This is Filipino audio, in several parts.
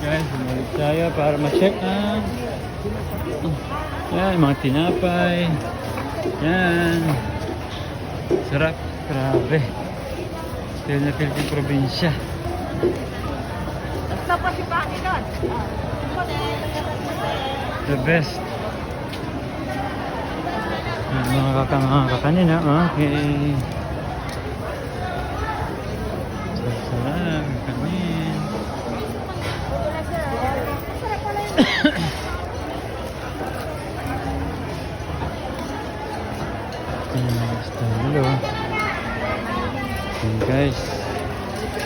Guys, bumalik tayo para ma-check ang yan, mga tinapay. Yan. Sarap. Grabe. Still na Philippine probinsya. The best. Yan, mga kakanina. Okay. Sarap. Kanin. Estilo. Okay, guys.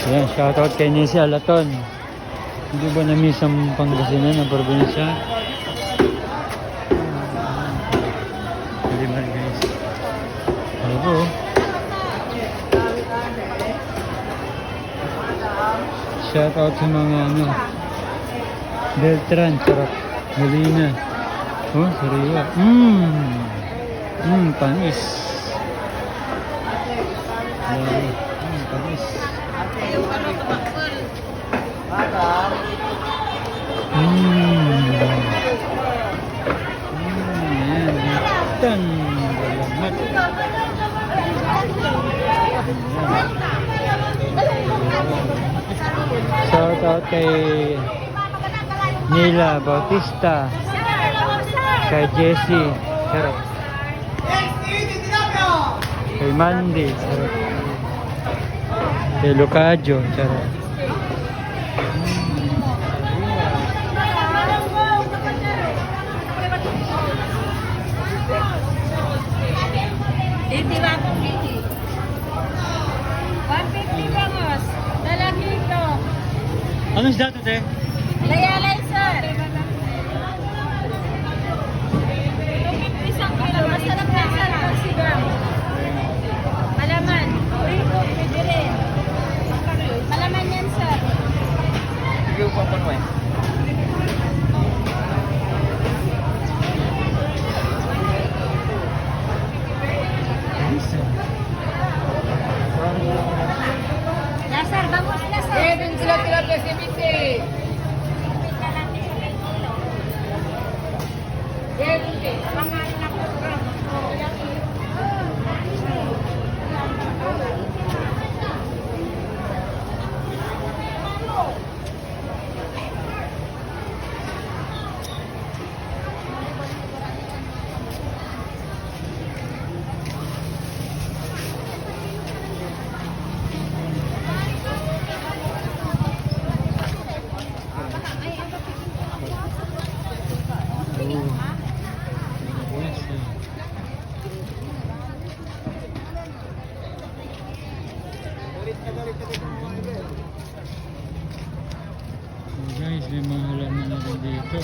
Ayan, shoutout kay Nisi Alaton. Hindi ba na-miss ang Pangasinan ng probinsya? Hindi man, guys. Ano po? Shoutout sa mga Beltran, sarap. Galina. Oh, sariwa. Panis. Panis. Ayan. Tan. Balamat. Shout out kay Nila Bautista, kay Jessie, sarap. Kay Mandy, sarap. Kay Lucadio, sarap. Anong isda ito, te? Layalay, sir. Isang kilo. Masarap na, sir. Sigang. Malaman. Pwede rin. Malaman yan, sir. Sige, upapon mo eh. Na, sir. Bangus na, sir. Tilapia si Missy. Guys, may mga halaman na rin dito.